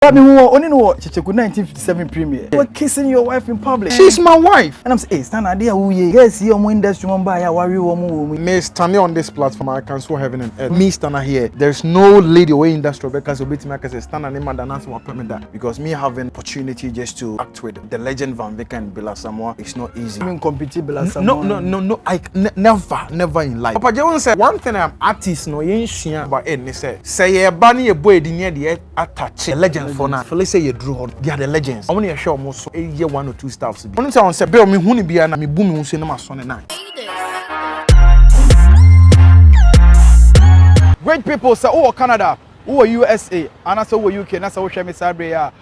But me who only know Chicheku 1957 premiere. You were kissing your wife in public. She's my wife. And I'm saying, hey, stand idea who ye yes, you more industry man buy a worry woman. Me standing on this platform, I can so heaven and earth. Me standing here. There's no lady away industry because of it. I can say stand and man dance one permit that because me having opportunity just to act with the legend Van Vick and Bella Samoa. It's not easy. Even compete Bella Samoa. No. Never in life. Papa John said one thing I'm artist no yen share but any say a bunny a boy the near the attach legend for now. For let's say you drew on they are the legends. I want to show almost a year 1 or 2 staffs. Only say on say bill me huni be na me boom me say na my son na. Great people say oh Canada, oh USA, and I say oh UK, and I say oh share me sabre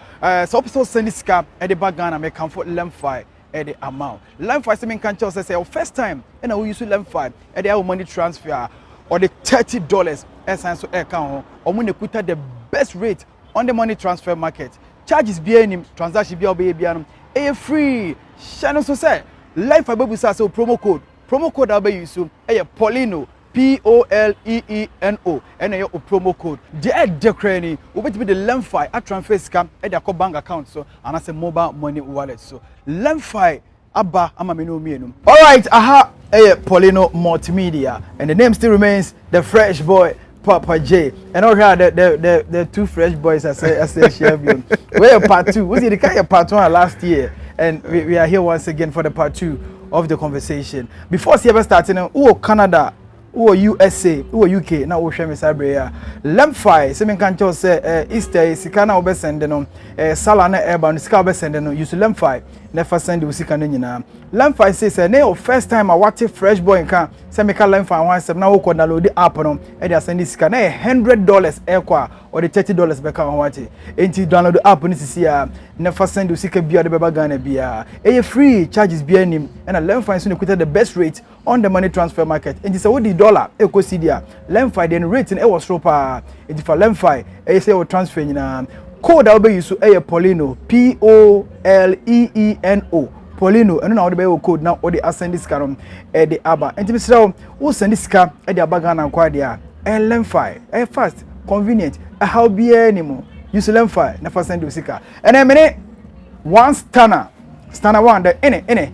so people send this scam at the bag Ghana me come for Lemfi at the amount. Lemfi say me can tell say first time and I will use Lemfi at the money transfer or the $30 essence account or when they put the best rate on the money transfer market. Charges be any transaction be obe e free. Channel so say Lemfi babu say promo code that be use Poleeno Poleeno and your promo code. The cranny will be the Lemfi at transfer scam at their bank account so and as a mobile money wallet. So Lemfi Abba Amamino Mienum. Alright, aha Poleeno Multimedia and the name still remains the fresh boy Papa J. And over here the two fresh boys I say share you. We're part 2. We did the kind of part 1 last year and we are here once again for the part 2 of the conversation. Before we ever starting, oh Canada, oh USA, oh UK, now oh share me sabre Lemfi, se men kan tell say Easter sika na obe send no sala na eba no sika obe send no use Lemfi never send the sika no nyina. Lemfi say na your first time I watch fresh boy kan say me ka Lemfi wan sem na wo ko download the app no e dey send sika na $100 ekwa or the $30 be ka wan watch enti download the app ni sisi ya never send the sika bia de beba Ghana bia e free charges bia nim and Lemfi so quoted the best rate on the money transfer market enti say what the dollar e ko see dia Lemfi then rating e was so pa enti for Lemfi e say o transfer nyina code I will use Poleeno Poleeno Poleeno and now the be code now or the send this car the aba and to say who send this car at the bagan and quad there Lemfi fast convenient how be anymore use Lemfi never send you car and a minute one stunner one the any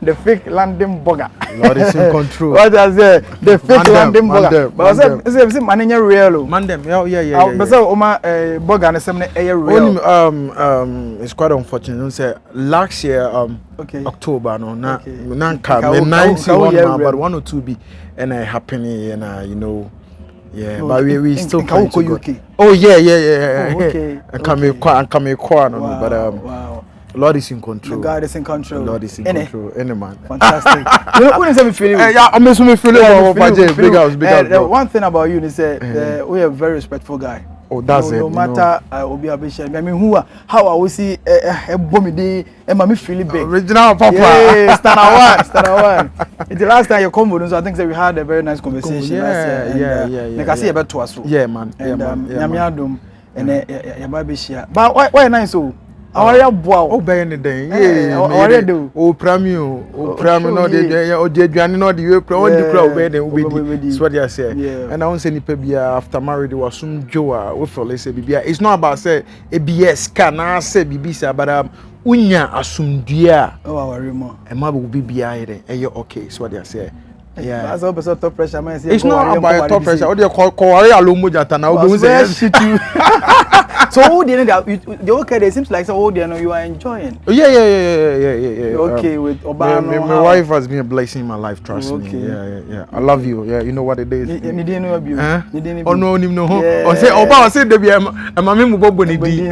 the fake landing burger. Lord is in control. What I say? The fake landing burger. But I say man real. Mandem, yeah. But so Oma burger na some real. It's quite unfortunate. Don't say last year October no na come 91 but 1 or 2 be and happening and you know. Yeah, but we still can go UK. Oh yeah. Okay. And come but wow. Lord is in control. God is in control. Lord is in control. Any man. Fantastic. You know, when is me feeling? Yeah, I'm just feeling. Big house. One thing about you is that we are a very respectful guy. Oh, that's it. No matter Obi Abisha. I mean, how I will see a bomby and me feel big. Original Papa. Yeah, stand one. The last time you come with us, I think that we had a very nice conversation. Yeah. Like I see about to us. Yeah, man. And Yamiadum and Yababisha. But why nice so? Aware boa o be any day aware do o premium no dey o dey aduane no dey we pro o dey pro be dey o be so what you say and I won't say nipa bia after married was some joa we feel say bibia it's not about say abs can I say bibisa but unya asumdua o aware mo e ma be bibia here e okay so what you say. Yeah, that's all because top pressure man say it's not about top pressure. What you call alomo jata na we say so who the okay it seems like so you are enjoying. Yeah. Okay with Obama. My wife has been a blessing in my life, trust me. Yeah. I love you. Yeah, you know what it is. You didn't know abuse. Oh no, or say Obama say there be a mama mu bobo ni di.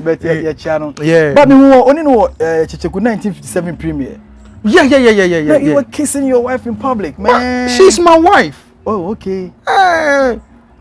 But your channel. Yeah. But me only know Chicheku 1957 premiere. Yeah. You were kissing your wife in public, man. She's my wife. Oh, okay.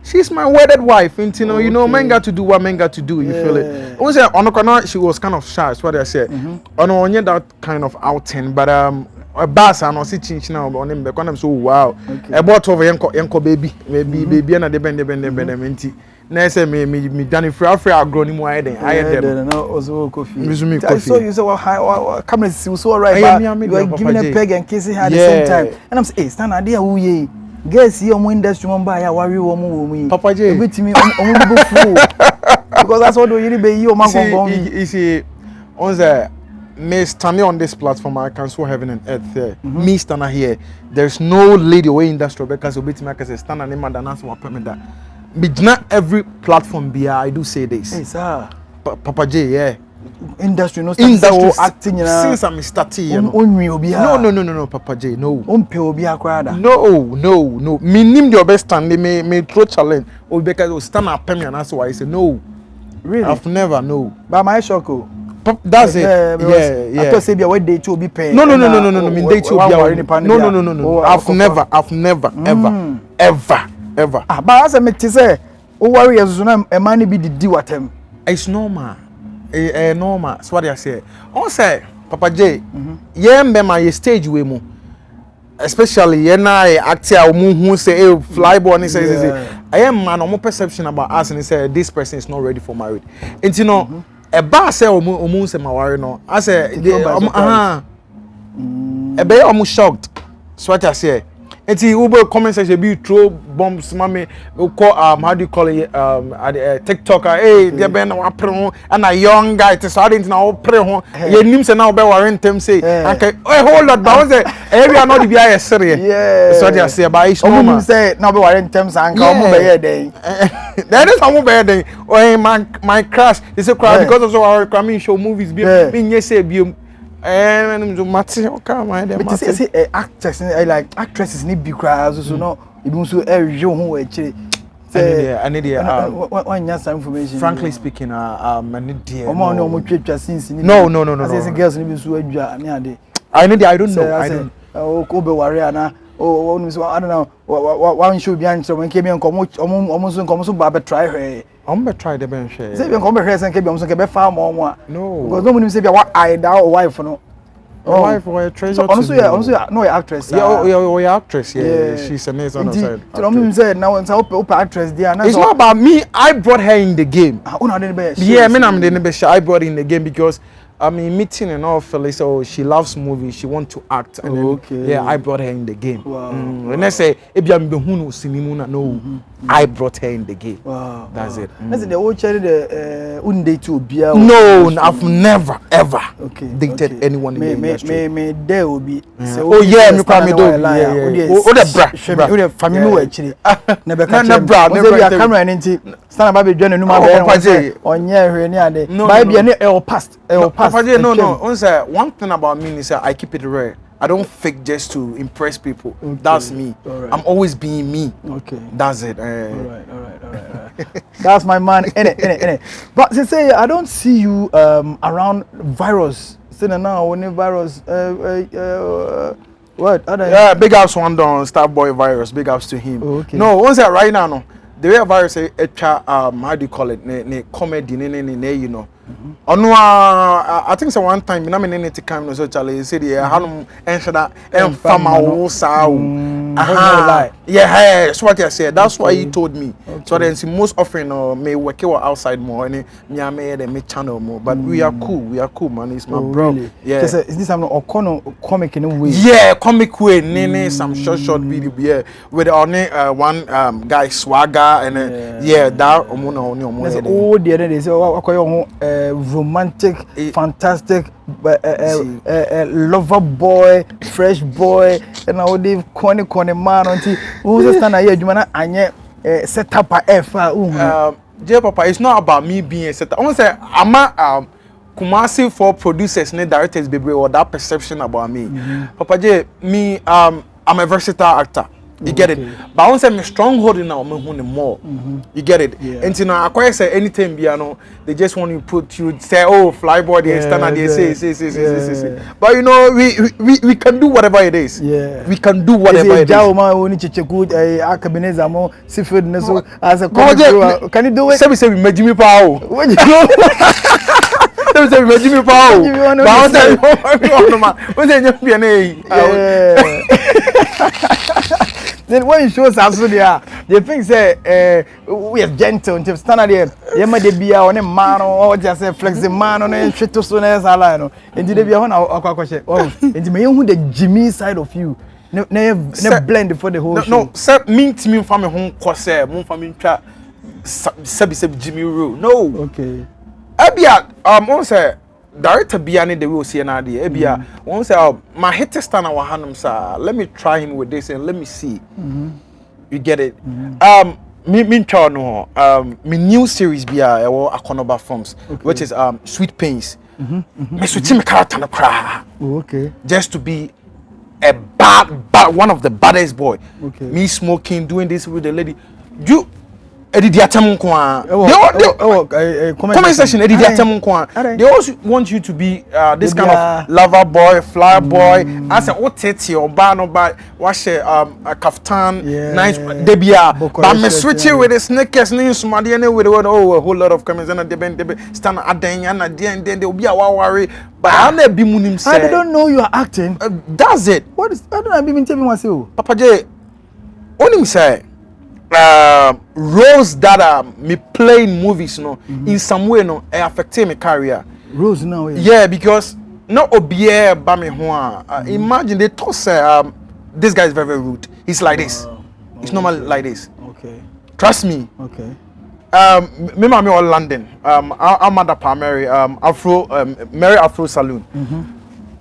She's my wedded wife, and you know, men got to do what men got to do. You feel it? Was she was kind of shy. That's what I said. On that kind of outing, but a bass and I see change now on him. Because I'm so wow. I bought over yanko baby, and a dependent. Na say me done free agro ni mo ayeden ayedem no also coffee. I saw you say what come so alright but you are giving a peg and kissing her at the same time and I'm say hey stand idea who ye guess you omo industry man buy ya worry wo mu Papa J ebetimi omo bibo fu because that's what you be you man you see on the me standing on this platform, I can swear heaven and earth here. Me standing here, there's no lady away industry because obey me because stand and man and answer what permit that. But not every platform be I do say this. Hey sir. Papa J, yeah. Industry no industry acting since I'm starting. No, Papa J, no. No. Me name your best stand, me throw challenge. Or because we stand up and that's why I say no. Really? I've never no. But my shock. That's it. Yeah. I thought say be what day to be paid. No. Me day to be. No. I've never, ever. But as I met say, o warriors no e man be di watem. It's normal. Normal. That's what I say. On say, Papa J, yeah, my stage way mo. Especially na actor who say flyboy and say I am man on perception about us and say this person is not ready for marriage. And you know, a bar say omu say my worry no. I say a be almost shocked. That's what I say. And see Uber comment section be throw bombs mommy call how do you call it TikToker hey they been and a young guy to start into now pray home your name say now be warrant them say okay hold on but say area not be a serious yeah so they say but it's normal say now be warrant them and come be here then that is how be there oh my crush is a cry because of so our coming show movies be say be actors like actresses need be cries so no even so who actually I need information frankly speaking I need no girls need so I don't know oh be worry na oh I don't know one show behind so when came almost so try her I'm gonna try the bench. Say you come here and keep on so be farm on no because no one say be what I da or wife no wife or a treasure also no actress yeah actress yeah she's amazing on side so me say now it's hope actress there it's not about me I brought her in the game yeah me I'm the best I brought her in the game because I mean meeting and all fellas so she loves movies she want to act and then, yeah I brought her in the game when I say if you be hunu cinema no I brought her in the game that's it that's the old cherry the unde to bia no I've never ever dated anyone in the industry me there will be oh yeah me come do oh the bra family we actually never bra never camera anything stand about be join no ma be onye hwe ni ade by bia ne e past Papa J, no. One thing about me is that I keep it rare. I don't fake just to impress people. That's me. Right. I'm always being me. Okay. That's it. All right. That's my man. In it. But they say I don't see you around virus. Say now when virus what? Yeah, big ups one down Starboy virus. Big ups to him. Okay. No, once that right now no. The way virus say how do you call it? Ne comedy you know. I think so one time na me ne to come no so Charlie say the hanum enshada enfama wo sa yeah that's what I said that's why he told me so then see most often me work outside more and me am me channel more but we are cool man it's my bro really? Yeah is this I'm not comic in a way yeah comic way nene some short video yeah with only one guy swagger and yeah that omo oh the other day say romantic, fantastic, lover boy, fresh boy, and all the corny man until who's stand here, you wanna anye set up a F. J Papa, it's not about me being a setup. I want to say I'm a Kumasi for producers and directors, baby, or that perception about me. Papa J, me, I'm a versatile actor. You get it, but I want to say my stronghold now, more. You get it, and you know, I quite say anything, you know, they just want to put you say, oh, flyboy, they stand there, say. But you know, we can do whatever it is. Yeah, we can do whatever it is. Can you do it? Say we imagine me power. Say we imagine me power. Then when you show us also there, they think say we are gentle until stand there. You might be on a man or just a flexing man on a shit to soon as I know. And did they be on our question? Oh, and may who the Jimmy side of you. Never blend for the whole show. No, sir, mean to me from a home course, moon from Sebi Jimmy Rule. No. Okay. Ebia, one say director Biani the will see an idea. Ebia, one say, my hit stand our hands, sir. Let me try him with this and let me see. You get it? Me new series be Akonoba Films, which is Sweet Pains. Me switch me character no cry. Okay. Just to be a bad one of the baddest boy. Okay. Me smoking, doing this with the lady. You Edidi atem nko comment section edidi atem nko. They also want you to be this kind of lover boy, flower boy. As a otete oba no ba wash a kaftan nice debia. But me switch with the sneakers ni sumade na with a whole lot of comments and debe stand aden and then they will be a worry. But I never be munim say. I don't know you are acting. That's it. What is I don't know me tell me what say. Papa J onim say roles that me play in movies, in some way, it affected my career. Roles now, yeah, because not obie ba me ho. Imagine they talk say this guy is very, very rude. He's like this. It's normal like this. Okay. Trust me. Okay. Me mama all London. I'm at the Mary Mary Afro Saloon.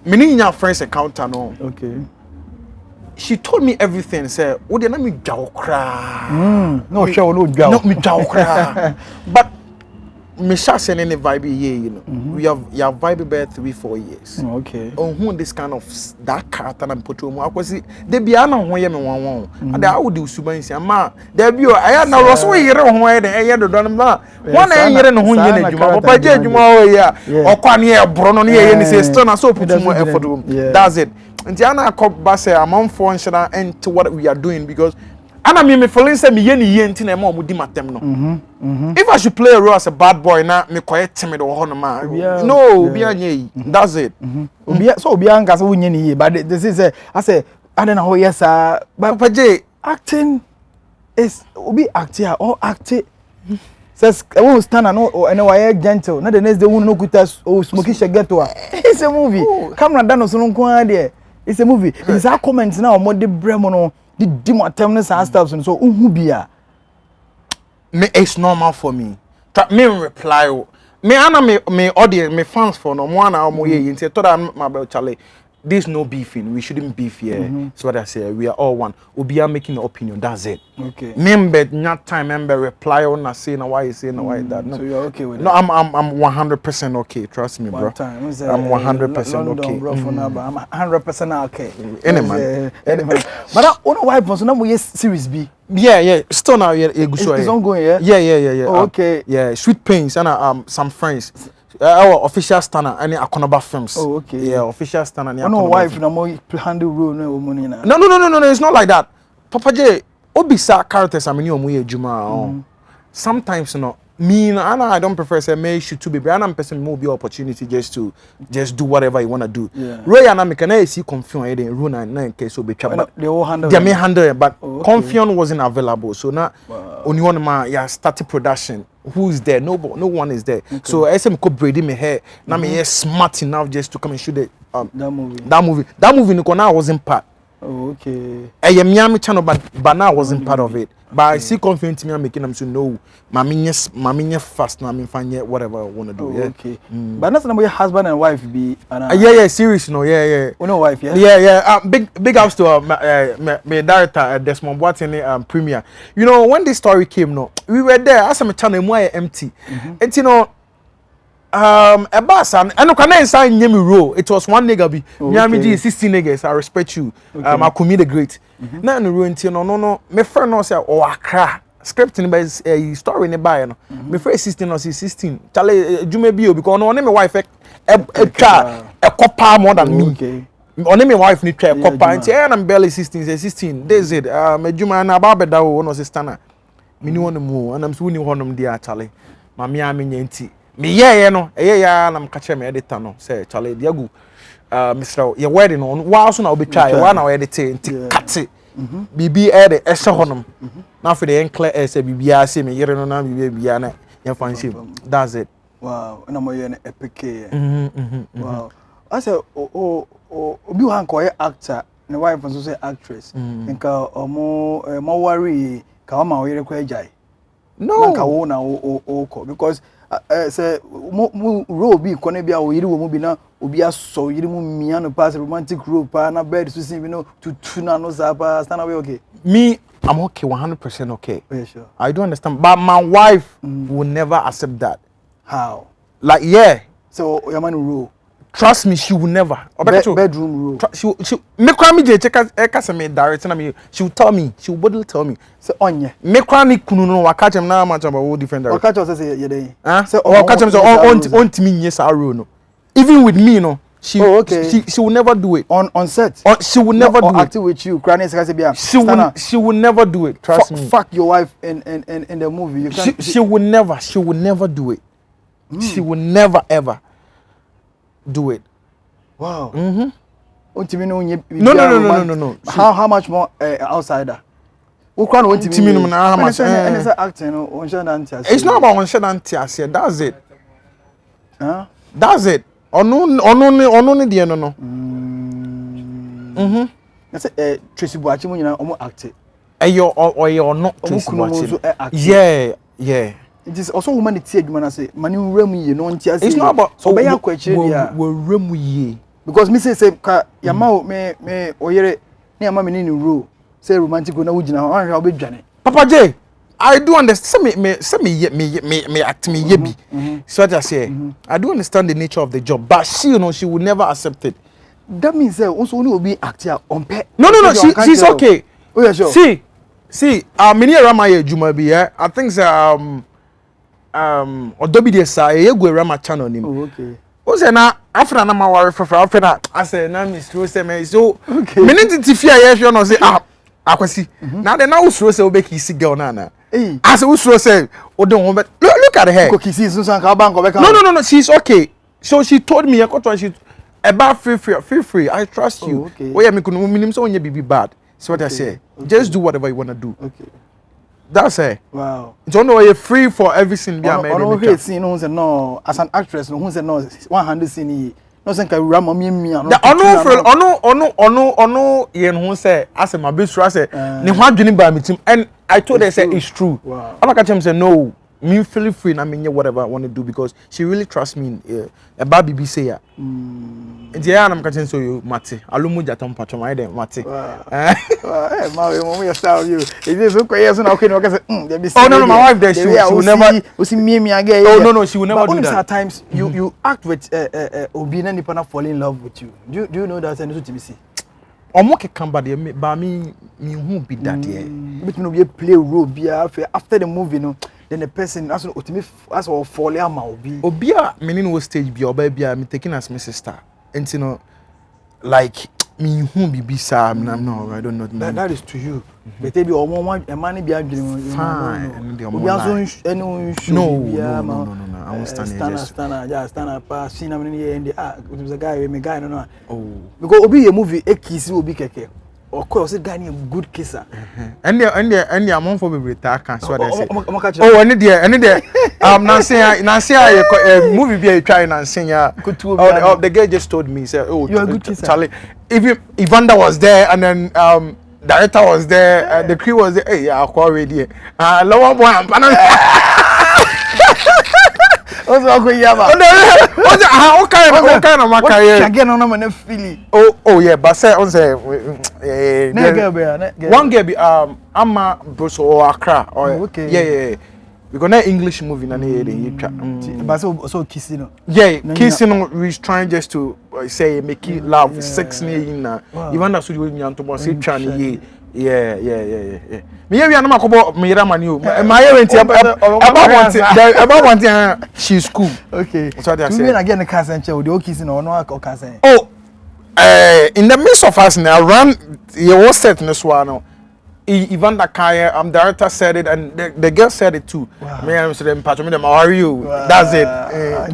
Me ni nya friends encounter no. Okay. She told me everything. Say, "Oh, they na me jaw kra." No, show no jaw. No, me jaw kra. But me sha say any vibe here, you know. We have vibe about 3-4 years. Okay. On who this kind of that character na put mo akwasi. They be ana ho ye me won. And I would do suban si ama. There be I na roso we yere ho ye de ye do don ma. One na yere no ho ye na djuma. Papa je djuma o ya. Okwa na ye bro no na ye ni say stone na so put mo effort. That's it. And Tiana Cobb say among foreign and to what we are doing because Anna me feeling say me yeni yenti na mo mudi matem no. If I should play a role as a bad boy na me quiet timid or hono man. No, be anye. That's it. So obi anka say wonye ni but this is I say I don't know yes but Papa J acting is obi acting or acting says I won't stand and why gentle. Not the next day won't no kuta smoky shageto. It's a movie. Camera dano so no there. It's a movie. It's our comments now more the bremono the demo terminus and stuff and so bia. Me it's normal for me. Me reply me ana me audience me fans for no one hour mo ye say to that my bel Charlie. There's no beefing. We shouldn't beef here. So what I say, we are all one. We are making an opinion. That's it. Okay. Member, not time. Member, reply on. I say now why you say now why that. No. So you're okay with it? No, I'm 100% okay. Trust me, bro. Time. I'm 100% okay. I'm 100% okay. Any man. But I don't know why. So now we series B. Yeah. Still now, It's ongoing, yeah. Yeah. Oh, okay. Yeah, Sweet Pains and some friends. Our official stunner any Akonoba Films. Oh, okay. Yeah, official stunner any Akonoba. No wife no more handle role no money na. No, it's not like that. Papa J, obisa characters amini omuye juma. Sometimes me I don't prefer say me shoot to be and I'm person more be opportunity just to do whatever you want to do. Yeah. Roy and I can see Confion in rule 9 case so be trouble. They all handle. They may handle it, but Confion wasn't available. So now only one man started production. Who's there? No one is there. Okay. So SM could braid me hair. Now me smart enough just to come and shoot that movie. That movie now wasn't part. Oh, okay. I am Miami channel, but now wasn't part of it. But I see confident me I'm making them to know my fast now. I mean, find whatever I want to do. Okay. But that's not your husband and wife be. Yeah. Serious, yeah. Oh no, wife, yeah. Yeah. Big ups to my director Desmond Boateng premiere. You know when this story came, we were there. As I'm channel more empty, and a boss and no can sign Nyemi role. It was one nigga be. Nyami 16 niggas. I respect you. I commit the great. Now no role no. My friend no say Accra. Scripting by a story in the buy no. My friend 16 or 16. Charlie Jume bio because no my wife a copper more than me. Okay. Only my wife need a copper and I'm barely 16. That's it. My Juma na baba da wo no sister. Me ni one more and I'm so ni honum dia Charlie. Mami ami nyenti. Me yeah no yeah na mkache me editor no say Charlie Diagu Mr. your wedding on wa so na obetwa wa na edit nti cut bibi e de ehye honum na for the enclare say bibia say me yere no na bibia na ya fancy that's it. Wow, na mo ye epic. Wow. I say obi wan ko actor na wife so say actress nka omo worry ka o ma o yere ko ejai No. Nanka wo na o because say role bi kone bia o yiri wo mu bi na obi aso yiri mu mia no pass romantic role pa na bed so see to na no zapa stand away okay. Me, I'm okay, 100% okay. Yeah, sure. I do understand, but my wife will never accept that. How? Like, yeah. So your man rule. Trust me, she will never. Bedroom rule. She me cry me je check me direct na me. She will tell me. She will boldly tell me. Say onye. Me cry ni kunu no waka chem na ma chamba wo different direct. Waka chem say ye dey. Say waka chem say on me nye sa rule no. Even with me no. She will never do it. On set. She will never do it. Acting with you, crying say bia. She will never do it. Trust me. Fuck your wife in the movie. You can't. She will never do it. She will never ever do it. Wow. No. How much more outsider? How much? Acting. It's not about one shot anti. That's it. Huh? That's it. Ono ni no. I say Tracy Boachi mo nyina omo act. You're not Tracy Boachi. Yeah. It is also woman tie adwuma na say mani wrem ye no ntia say. It's not about so be akwachi bia. We wrem ye. Because me say ka yama me oyere na yama me ni rule. Say romantic na wugina ho anhwa obedwane. Papa J, I do understand me act me ye bi. So I say I do understand the nature of the job, but she she will never accept it. That means also only obi act here on pay. No, she's okay. Oh yeah, sure. See, many Rama Juma bi I think Odobi de sa go Rama channel nim. Oh, okay. O say na after na ma worry for after na I say na Miss Rose me so me need fear ye no say akwasi. Na de na usro say obeki si girl na. As usro say o don look at her. Kokisi so san ka bank obeka. No, she's okay. So she told me she about feel free. I trust you. Okay. Oh yeah, me kunu minim so onye be bad. So what I say. Just do whatever you want to do. Okay. That's it. Wow. Don't know you're free for everything. No, scene no as an actress no say no 100 scene no say ka wura mami mi no. Ono yen ho say as my best say ne ho adwene ba metim and I told her say it's true. Wow. I'm like say no. Me feel free na me whatever I want to do because she really trusts me about BBC ya. Yeah, I'm catching so you mate. Alumu jatam patron I dem mate. Ma we mo style you. It is so quiet so now okay no say oh no, my wife there she will never see me again. Oh no, she will never do that. At times you act with obi na nipa na fall in love with you. Do you know that and so to see? Omo ke kamba de ba me hu be that here. But no be play role be after the movie no then the person as or fall ama obi a me no stage be oba bia me taking as my sister and like me who be sir no I don't know that is to you but they be omo e man be adwene fine obi aso enu no I won't stand up see na me here and it was a guy me guy no because obi a movie e kiss obi keke of course the guy a good kisser and the amount for be can so they say oh and there na say movie be try na say the girl just told me say oh you are a good kisser Charlie if Evander was there and then director was there the crew was there hey I call ready lower boy also go yaba what kind of career again on na feeling oh yeah but say on say one girl be ama Brussels or Accra or okay yeah because na English movie na but so kissing kissing we trying just to say make it love sex na even that so we nyanto say try yeah me we na makobo me yira mani o my went about one thing she's cool okay so that I say we again the cousin che we kissing or no cousin oh in the midst of us now run your set in this one even the Kaya director said it and the girl said it too. Me and Mr. Patron them how are you? That's it.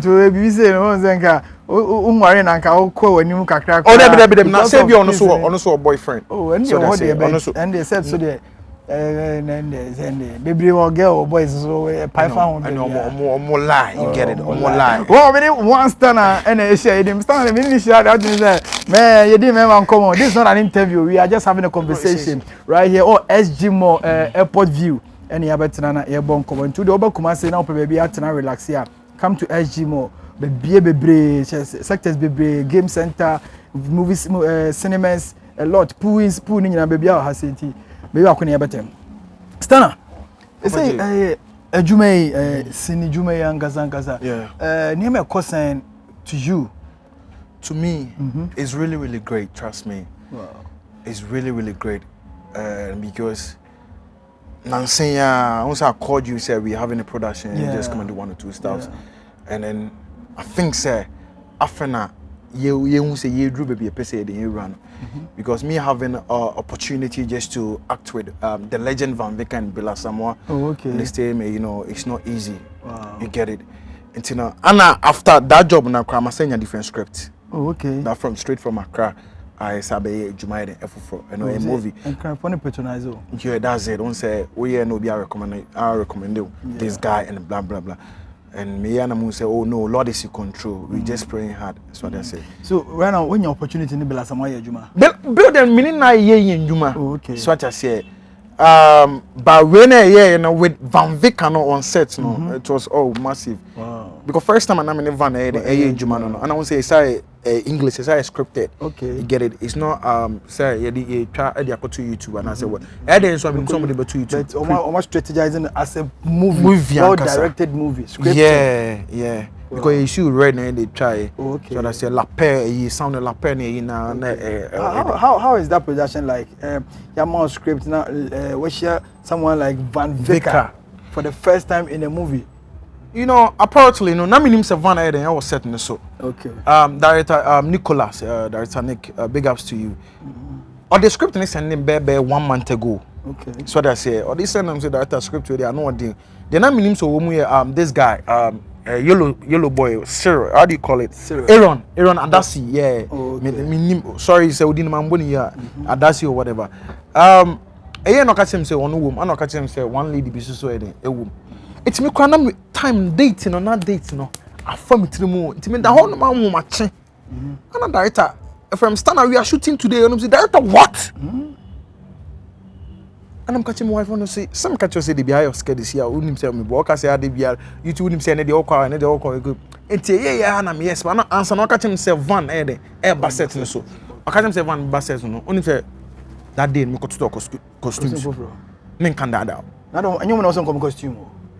To be say no zenka umware na nka okọ wani kakra. Oh they na say be on so boyfriend. Oh and they said so there and baby or girl or boys so python and more lie you get it more lie. Oh me one stunner and a share him stand me share that man you didn't man come on this is not an interview we are just having a conversation right here SG Mall airport view any abetina na airborne come into the oba Kumasi now baby atena relax here. Come to SG Mall. Bebre sectors bebre game center movies cinemas a lot pool ni na baby a hasenti baby akoni abetem. Stana. Say Jumei Sini Jumei and Gazangaza. Name a cousin to you. To me, it's really, really great. Trust me. Wow. It's really, really great. Because Nansenya, once I called you, said we're having a production, you just come and do 1 or 2 stuff. And then I think, sir, after that, you say you drew baby a PC in you run. Because me having an opportunity just to act with the legend Van Vick and Bella Samoa. Oh, okay. This time, you know, it's not easy. Wow. You get it. And you know, and after that job, now I'm saying a different script. Oh, okay. That straight from Accra. I sabe Jumai the F4 and a movie. And can funny patronize. Yeah, that's it. Don't say we no be I recommend this guy and blah blah blah. And me and Amu say, oh no, Lord is in control. We just praying hard. That's what I say. So right now, when your opportunity in Bella Samoa Juma, build them meaning na ye in Juma. Oh, okay. So what I say. But when you know with Van Vick on set, no, it was massive. Wow. Because first time I'm in Van Juma, no, and I won't say it's English, it's scripted. Okay. You get it. It's not say you try to YouTube and I say what. Then somebody but to YouTube. But almost strategizing as a movie, well directed movie. Scripted. Yeah. Because you should read and they try. Okay. So I say la pair, you sound la pair na. How is that production like? Your more script now. We share someone like Van Vicker for the first time in a movie. You know, apparently, no, na minim se Van Eden I was setting so. Okay. Director Nicholas, director Nick, big ups to you. Or the script is sending baby 1 month ago. Okay. So that I say, or this send them say director script they are not doing. Then na minim so this guy yellow boy Cyril, how do you call it? Cyril. Aaron Adasi, yeah. Oh, okay. Sorry, say we didn't mamboni here, Adasi or whatever. No catch him say one woman, I no catch him say one lady be so a woman. It's me kwana time dating or not dating no. I form it more. It mean the whole man will match. And a director, from Stana we are shooting today, and I'm saying director what? And I'm catching my wife and say some catch say they be high scared this year. Wouldn't say me work say they be you two wouldn't say they all call and they all call good. And yeah and I'm yes, but not answer no catch him say van air basset so. I catch him say van basset no. Only say that day me go to talk costumes. Men can that out. I don't anyone else come costume.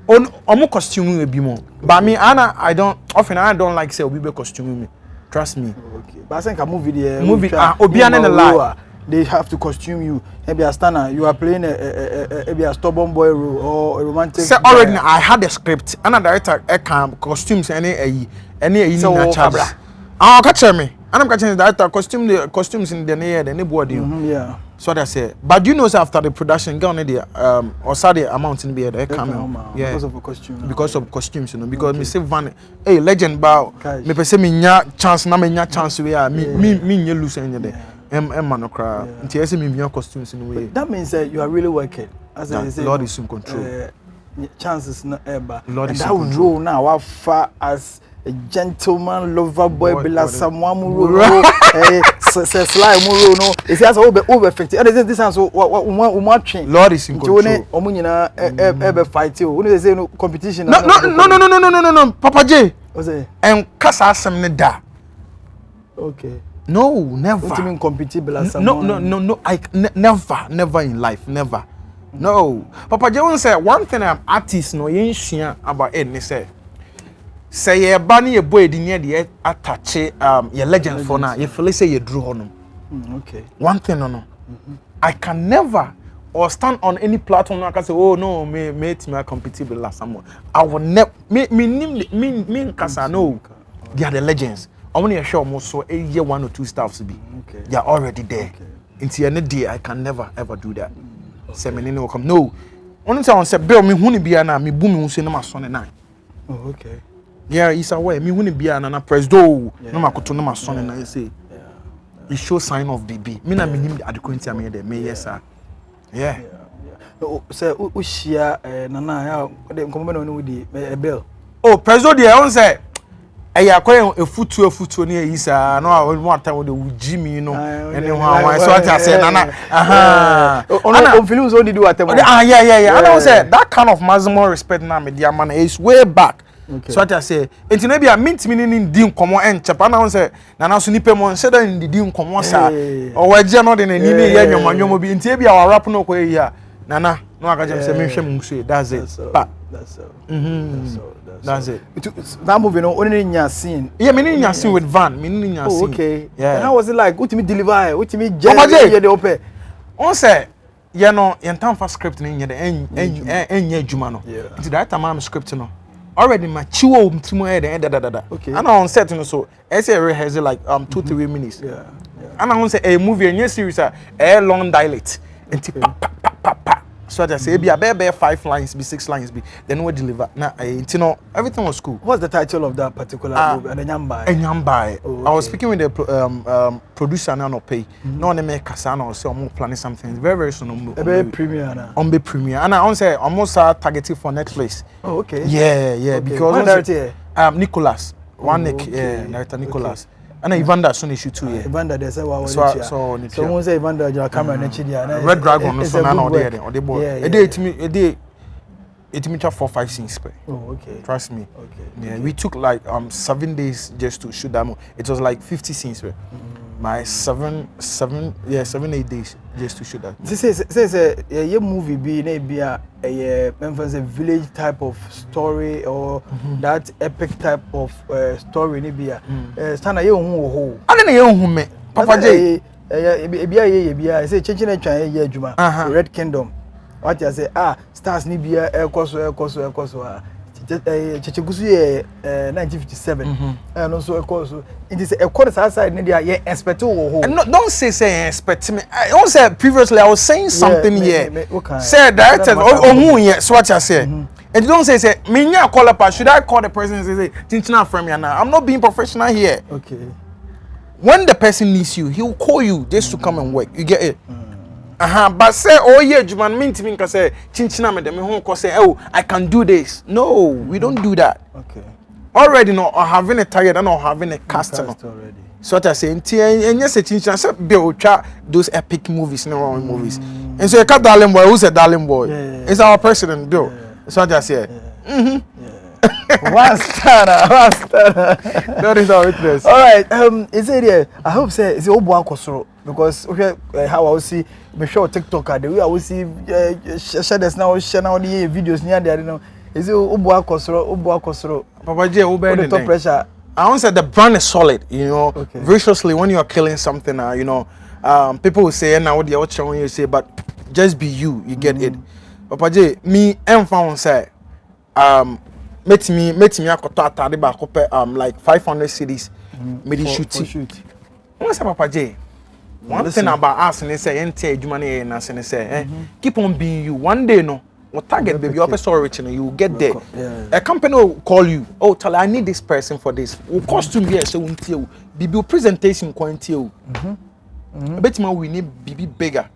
On costume will be more. But me I don't like say we be costume me. Trust me. Okay. But I think a movie there. Obiane in the lie. They have to costume you. Maybe a stunner. You are playing a stubborn boy role or a romantic. So already I had a script and a director costumes any natural. Catch me. And I'm catching the director costumes in the near the neighborhood. Yeah. So that I say. But you know after the production go on the or Saturday amount in the come. Yeah. Because of the costume. Because of costumes, you know. Because me say Van legend bow. Me pe say me nya chance na me nya chance we are me nye lose any day. Man no cry. Until I say me nya costumes in way. That means that you are really working. As I say, Lord is in control. Chances not ever. Lord is in control. That role now, how far as a gentleman, lover boy, bila someone muro, slime muro no. It's just over effective. And this is so what train. Lord is in control. Omunyina ever fight you. When they say no competition. No, Papa J. What's it? And kasa asem ne da. Okay. No, never. What do you mean compete bila someone? No. Never in life, never. No. Papa J won't say one thing. I'm artist no yen share about it. They say ye bani ye boy di near the attach your legend for now. You feel say you drew on them. Okay. One thing no. I can never or stand on any platform and can say oh no me compatible last someone. I will never me kasa no. They are the legends. I want to show more so a year 1 or 2 staffs to be. Okay. They are already there. Into any day I can never ever do that. Say me no come no. Only say on say bill me huni bia na me boom me say na my son and I. Oh okay. Yeah, it's away. Me huni bia na press do. No makoto na my son and I say. It shows sign of baby. Me na me him adequate am here there. Me yes sir. Yeah. Say u share nana ya dem come no with the bill. Oh, press do there on say Eya kwa efutu ne yi sa no a one time we Jimmy you know and so what I say nana on film so did do at yeah and I say that kind of maximum respect na me dia man is way back so what I say enti na bia mint me ni di nkomo enchepa na say nana so nipa mo say da ni di nkomo sa o waje no de na ni ne ya nyomanyomo bi enti bia wa rap no ko yi a nana no aka je say me hwe mu so that's it that's it. That movie, no, only in your scene. Yeah, me in your scene with Van. Me in your scene. Okay. Yeah. And how was it like? What me deliver? What me judge? The open. On say, you know, you time for script in the end juma no. Into that time I'm script no. Already my chiwo mtimo head da. Okay. And on set no so. I say rehearse like 2-3 minutes. Yeah. And I say a movie a series a long dilate. Into pa. So I say, be a bare 5 lines, be 6 lines, be then we deliver. Now, you know, everything was cool. What's the title of that particular movie? Enyambai. Oh, okay. I was speaking with the producer now, no pay. No, they make Kasana or say I'm planning something. Very, very soon. Premiere now. On be premiere, and I say almost targeted for Netflix. Oh, okay. Yeah, okay. Because Nicholas, director Nicholas. And Evander soon issue too. Evander, they say wow. So someone say Evander, your camera next year. Red Dragon, no so now or the boy. A day, it me 4-5 scenes. Oh, okay. Trust me. Okay. Yeah, we took like 7 days just to shoot that movie. It was like 50 scenes. My 7-8 days just to shoot that. This a movie be a village type of story or that epic type of story ni be stand na ye hu ho. Ade na ye hu me. Papa J. Bia say chenche na twan ye adwuma Red Kingdom. What you say stars ni bia ekoso Chechegusu 1957 and also of course it is a quarter side India expect no don't say expect me I also previously I was saying something here say director so what you say and you don't say me nya call up should I call the person and say tintina from me now I'm not being professional here. Okay, when the person needs you he will call you just to come and work, you get it. But say, oh yeah, Juman mean to me because say, chinchina me dem who say, oh, I can do this. No, we don't do that. Okay. Already no, or having a target and or having a customer. Already. So what I say, and yes, a chinchina say, be those epic movies, no movies. And so you got darling boy, who's a darling boy? Yeah. It's our president, Bill. So what I say. One star. That is our witness. All right. Is it here? I hope say it's Obuan Kosoro because how I will see me show TikTok the way I will see share this now share now the videos near there. You know, is it Obuan Kosoro? Papa J, the top pressure. I want to say the brand is solid. You know, okay. Viciously when you are killing something, you know, people will say now what they are when you say, but just be you. You get it. Papa J, me and found say Met me akoto atade ba kope like 500 cities me dey shoot. What's up Papa J? One thing about us and say enter adwuma na na say keep on being you. One day no what target baby you sorry reaching you will get there. A company will call you. Oh tell I need this person for this. Will costume here so untie you. Bibi presentation quantity you. Bet man we need bibi bigger.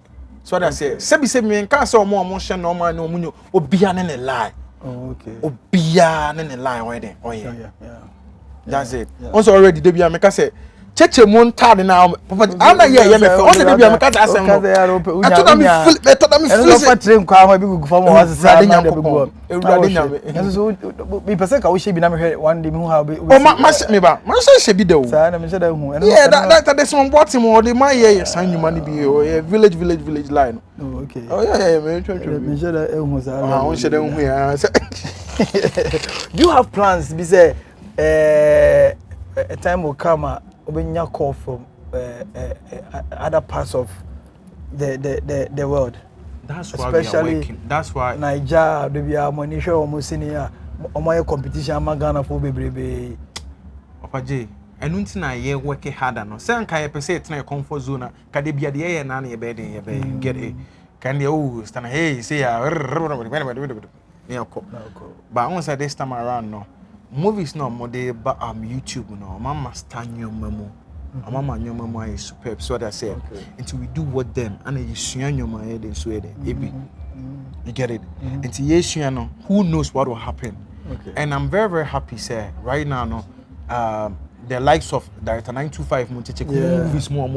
So that I say sebi me can say omo share normal no munyo obia na na lie. Oh, okay. Obia in the line where they. Oh yeah. That's it. Once already Debia make say cheche mon tad now. Papa I'm not here me. Once Debia make that say mo. I told me feel train kwa ma bi go for mo was say na dey go. Ewura dey nyame. So me person ka wo she bi na me hwe one day me hu how be. Oh ma me ba. Ma say she bi dey o. Say na me say da hu. Yeah, that this one bought him or the my here san you money be o. Village line. Oh, okay. Oh yeah, me sure that hu say. Ah, sure that hu ya. Do you have plans be say a time will come when you call from other parts of the world? That's why especially we are working. That's why Nigeria they be money show almost senior my competition Ghana for baby. Papa J, and until na ye work harder no. Say nka ye pese it na your comfort zone ka de bia de ye na na ye be get it. Can they stand hey say but once at this time around no movies no more they but YouTube no mama stand your memo mama your memo is superb so that I say until we do what them and you swan your head in Sweden you get it until yes you know who knows what will happen and I'm very happy say right now no the likes of Director 925 movies more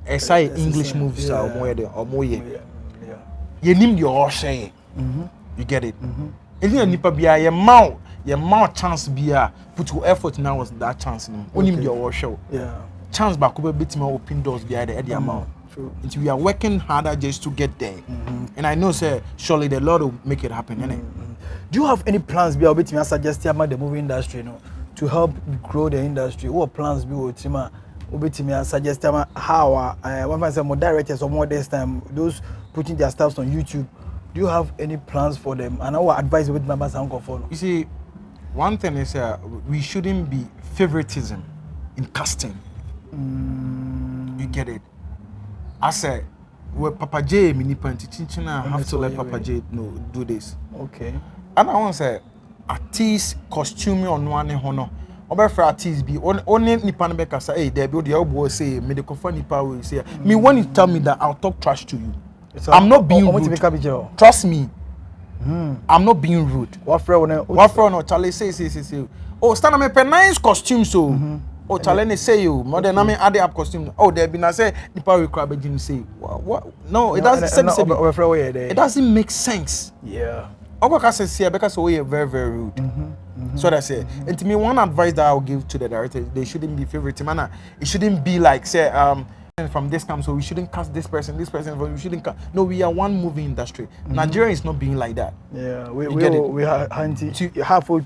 English movies are more you name your share. You get it. If you nipa be your mouth chance be put your effort now was that chance only your show. Chance back over bit more open doors be the amount. Until we are working harder just to get there. And I know say surely the Lord will make it happen. Do you have any plans be able to suggest about the movie industry to help grow the industry? What plans be with me suggest how one man say more directors or more this time those putting their stuff on YouTube? Do you have any plans for them? And our advice with members and for? You see, one thing is we shouldn't be favoritism in casting. You get it? I say, well, Papa J, mini panty chinchina, have to let Papa J do this. Okay. And I want to say, artist costume on one honor. Over for artists be only Nipan Beka say, hey, there be the elbow say, medical funny power say. Me when you tell me that, I'll talk trash to you. I'm not being rude. Trust me. I'm not being rude. What friend Charlie say. Oh, stand up a nice costume so. Oh, Charlie say you. More than I mean, add up costume. Oh, there been I say the power crab say. What? No, it doesn't. It doesn't make sense. Yeah. Because we are very, very rude. So that's it. And to me, one advice that I'll give to the director, they shouldn't be favorite manner. It shouldn't be like say from this camp, so we shouldn't cast this person, we shouldn't cast. No, we are one movie industry. Nigeria is not being like that. Yeah, we are hunting. Half we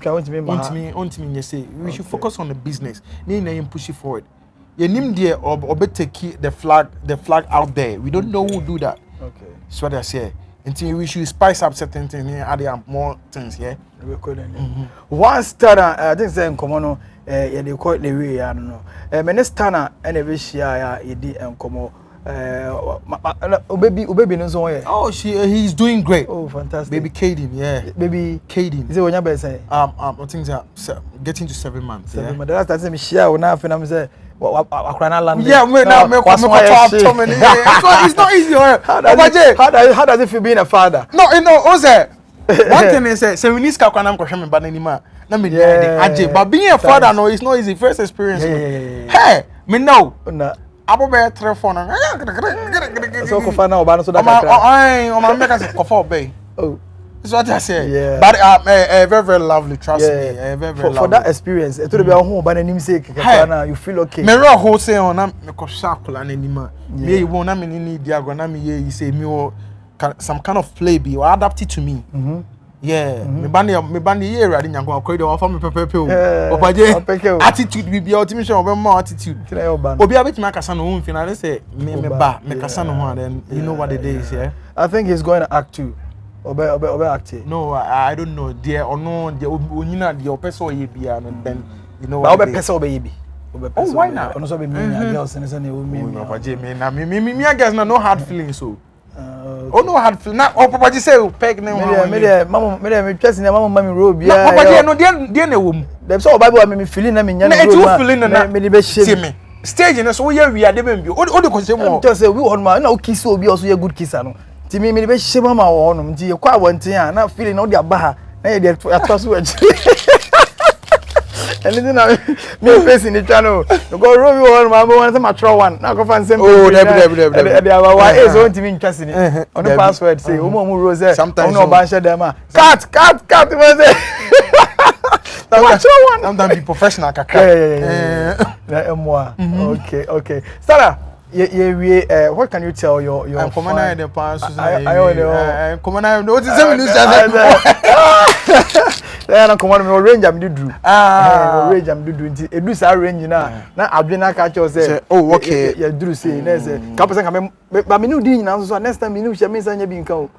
should focus on the business. Need push it forward. You name there or take the flag out there. We don't know who do that. Okay. That's what I say. Until we should spice up certain things here, add more things, yeah. One star, I think say Nkomo yeah, they call it the way, I don't know. Minister and a share Edi and Nkomo. Baby no so. Oh, he's doing great. Oh, fantastic. Baby Caden, yeah. Baby Caden. Is it when you say? I think that getting to 7 months. 7 months. The last time me share when I feel say. Yeah, it's not easy. How does it feel being a father? No, you know, Ose. One thing is, say we need to come and but anymore. But being a father, no, it's not easy. First experience. Hey, me know. Abo be telephone. So ko fa na oba no so that. O ma make us ko for bay. Oh. That's what I say. Yeah. But very, very lovely. Trust me. Very, very lovely. For that experience, it will be a home, but you feel okay. Me raw wholesale on me ko shackle and anima. Me you won't me need diagram me you say me some kind of play be or adapt it to me. Yeah. Me bandi here ready nyanko akoi dey offer me pepepe o. Opaje attitude be ultimate obe more attitude. Obi abet me akasa no home finally say me ba me kasa no ho then you know what it is, yeah. I think he's going to act too. Obe acting. No, I don't know. There or no, there onyina the person ye bia no then you know what. Obe person obe ye bi. Oh, why not? Ono so be me girls and say na me. Papa J me na me girls na no hard feelings so. Oh no hard feeling. Na Papa J say peg na one. Me twese na mama me road bia. Papa J no dey na wom. Dem so Bible me feeling na me nya no road. Na feeling na me dey be shame. Stage na so we are dey be. O dey ko say mo. Just say we on ma na o kiss obi also ye good kisser no. Ti me be shame ma wo no nti ye kwa abonten a na feeling na o dey aba ha na ye dey atwaso wachi. Anything na me face in the channel. Go roll you on my one say throw one. Na go fan same. Oh, there. They are why is on TV interest in it. On the password say o mo rose say no ban share them ah. Cut we say. Sometimes be professional kaka. Yeah. Okay. Sarah, what can you tell your commander the past commander no what is say news na commander me range am do range am do nti edu sa range na adwena ka che say oh okay ya duru say na say ka person ka ba me no di nyina so next time me no share me sanya bi nka o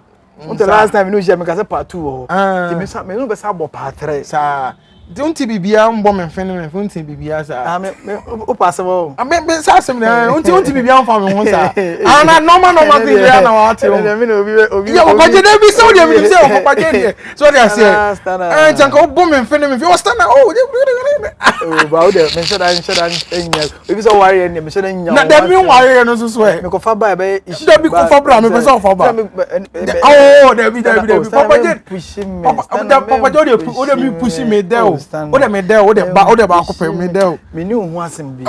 until last time me no share me ka say part 2 o ti me no be sa bo part 3 sa don't bibia mbo me fene me funti bibia sa me o possible me sa sem na don't bibia mfa me ho sa ana normal thing ya na wa te o me no obi ya o baje dey bi so dey me say o baje dey so dey say janka o bo me fene me fi o stand oh ba o dey me say that enya obi so ware me say enya na dey me ware no so so me ko fa ba be dey bi ko fa bra me person fa ba oh dey bi papa dey push me papa dey me push me there What am I there? What about copy me there? Me knew who was him be.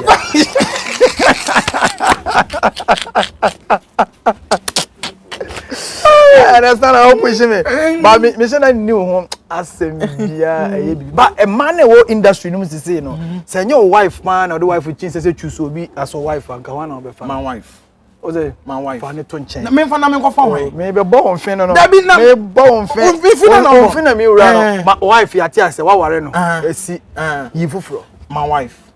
That's not how pushing me. But me say I knew who asem bia but a man in industry no say say no. Say your wife man or the wife change say choose obi as a wife and one of be my wife. O say my wife. Fa ne to nchen. Na me fa na me ko fa wan. Me be bo on fin no. Me bo on fin. On fin na me ura no. My wife ya ti ase wa ware no. Esi yi fufuro. My wife.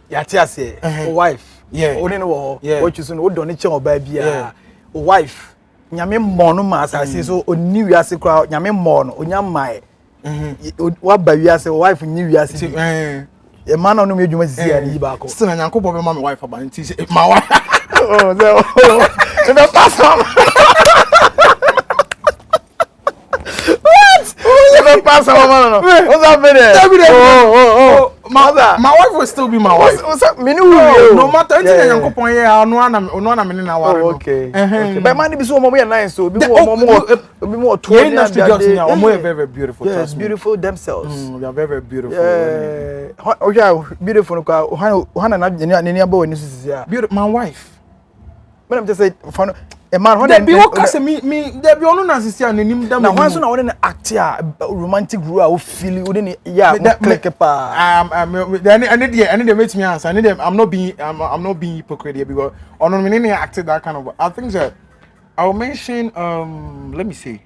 Ya ti ase wife. Yeah. Oni no wo. Wo choose no wo do ne chen oba bia. Wife. Nyame mmɔ no ma asase so oni wiase kra nyame mmɔ no onya mai wa ba wiase wife nyi wiase e ma na no me adwuma sisi ya ni ba ko still na Yankopɔ be ma me wife aba nti my wife oh so the pass on what the pass on no what's happening oh my wife will still be my wife. What's up? Me no matter anything Yankopɔ here no na me na ware no. Okay. But man be so momo nice so be more to industry girls here are very beautiful. Yes, beautiful themselves. They are very beautiful. Yeah. Oh yeah, beautiful no kwa Hana na ni aba woni sisi. Beautiful my wife. When I'm just say for a man when be what cause me there be onu na sisi anim dem na wan so na won act romantic role feel within yeah click pa I need to make me answer. I'm not being hypocrite here because on me acted that kind of I think that I'll mention let me see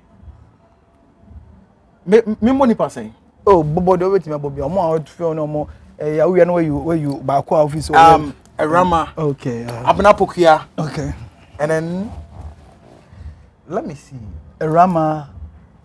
me money person oh bobo do wait me bobo omo out feel no more ya we know where you back office a rama okay abna pokia okay and then let me see a rama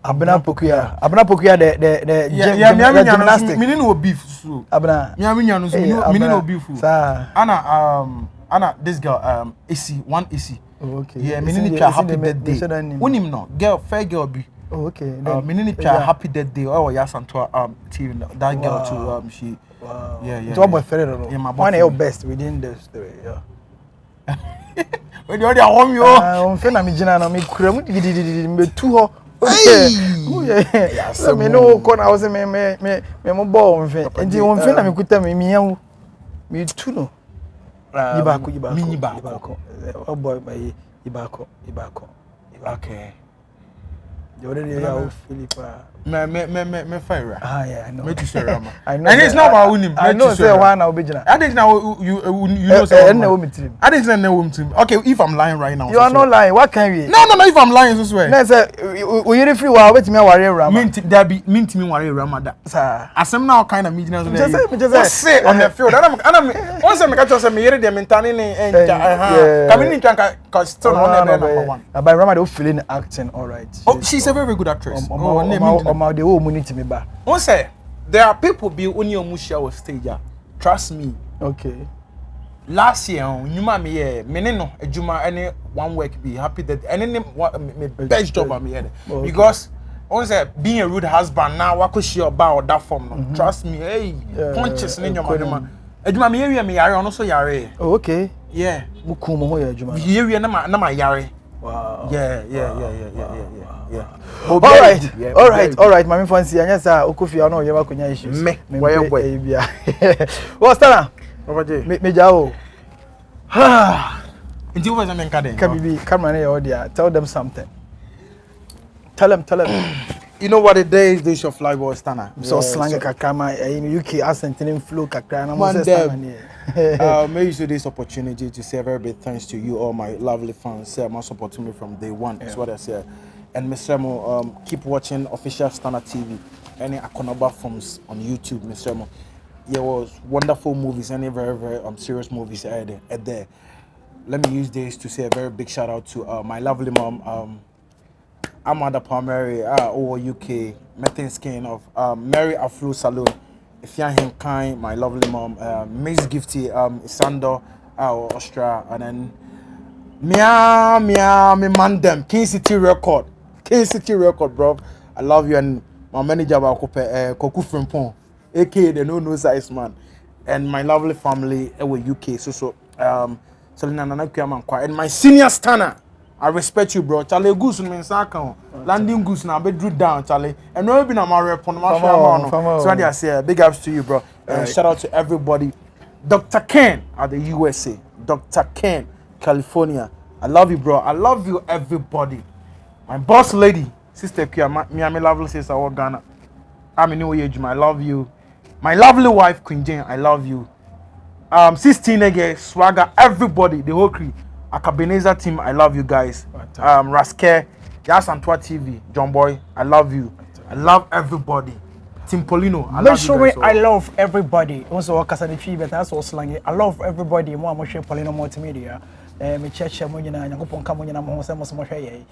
abna pokia the gymnastics me no beef so abna me nyanu so me no beef sir ana this girl AC one AC okay yeah me need to happy birthday unim no girl fair girl be oh okay me need to happy birthday oh yes and to TV that girl too she wow yeah it's almost fair no yeah, one of your best within the story yeah when you are home you on fe na me gina na me kura mu digididi me tu ho so me no ko na wo se me mo bo on fe enti on fe na me kuta me miyan me tu no yibako oh boy my yibako okay you already know Philippa me fire yeah I know me to say rama I know and it's not about winning I know say why now obejina I think now you know say na wo mitrim I think say na wo mitrim okay if I'm lying right now you are not lying what can we no if I'm lying so swear na say we yiri free wa obetimi aware rama mintimi ware rama da sir asem na kind of media so just say on the field and once me catch say me yiri dem intani ni enja come ni twanka cause still on the number one but rama dey feeling acting all right oh she's a very good actress the whole money me ba one say there are people be on your mushia or stage trust me okay last year nyuma me here me no adwuma any one week be happy that any me best job am here because one say being a rude husband now wakoshi about that form no trust me hey punches in your man adwuma me here me yare ono so yare oh okay yeah mukum ho ya adwuma here na ma yare wow yeah all right mami fancy anya sa okofia ona oyema konya issues me boy bia what's that me jawo Until was I Kaden? Kabibi, come on here, dear. Tell them something. Tell them. You know what the days of life was, Tana. So slang kakama in UK accent in flow kakana. May you use this opportunity to say a very big thanks to you, all my lovely fans. Say my support to me from day one. That's what I say. And Mr. Mo, keep watching official Standard TV. Any Akonaba films on YouTube, Mr. Mo. There was wonderful movies, any very serious movies at there. Let me use this to say a very big shout out to my lovely mom, Amanda Palmieri, UK, Metin Skin of Mary Afro Salon. If you're him kind, my lovely mom, Miss Gifty, Sando, Austria, and then me mandem, King City Record, bro. I love you, and my manager Koku Frimpong, aka the no size man, and my lovely family, UK. So Selena Nana Kuyama, and my senior stunner, I respect you, bro. Charlie goose in Saka. Landing goose now, be drew down, Charlie. And no been a married upon my family. So I say big ups to you, bro. And shout out to everybody. Dr. Ken at the USA. Dr. Ken, California. I love you, bro. I love you, everybody. My boss lady, Sister Kia, my lovely sister, all Ghana. I'm a new age, I love you. My lovely wife, Queen Jane, I love you. 16 again, Swagger, everybody, the whole crew. Akabeneza team, I love you guys. Raske, Yas Antwa TV, John Boy, I love you. I love everybody. Team Poleeno, I love you guys. I love everybody. Also, that's all slang. I love everybody. More Poleeno Multimedia. Me church mo nyina Nyankopon ka mo nyina mo se mo so mo hwe ye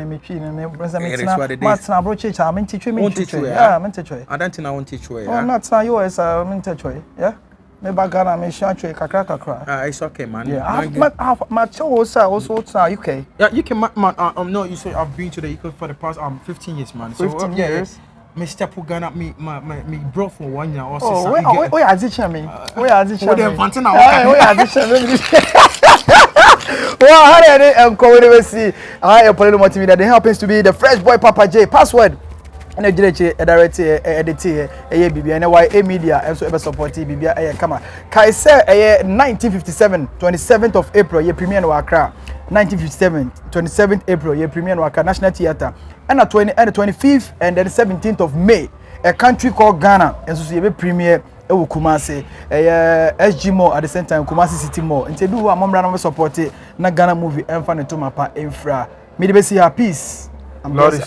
me twi me brother me tina bro church am ntitwe me ntitwe yeah me ntitwe adanti na won ntitwe yeah oh not na US me ntitwe yeah me bagana me shatwe kakra it's okay man yeah my show also UK yeah you can no you say I've been to the UK for the past 15 years man so 15 years Mr. Pugana me bro for 1 year or so where addition me where addition me where addition well, how are they see Poleeno Multimedia? They happens to be the fresh boy Papa J. Password. And a direct edit BB and a media and so ever support BB come on. Kai say 1957, 27th of April, ye premiere no Accra. 1957, 27th April, ye premiere no Accra National Theatre. And the 25th and the 17th of May, a country called Ghana. And so ye premiere ewo Kumasi SG Mall at the same time Kumasi City Mall nti do wa momra na support na Ghana movie emfa ne to mapa infra me de be see her peace. I'm Lord is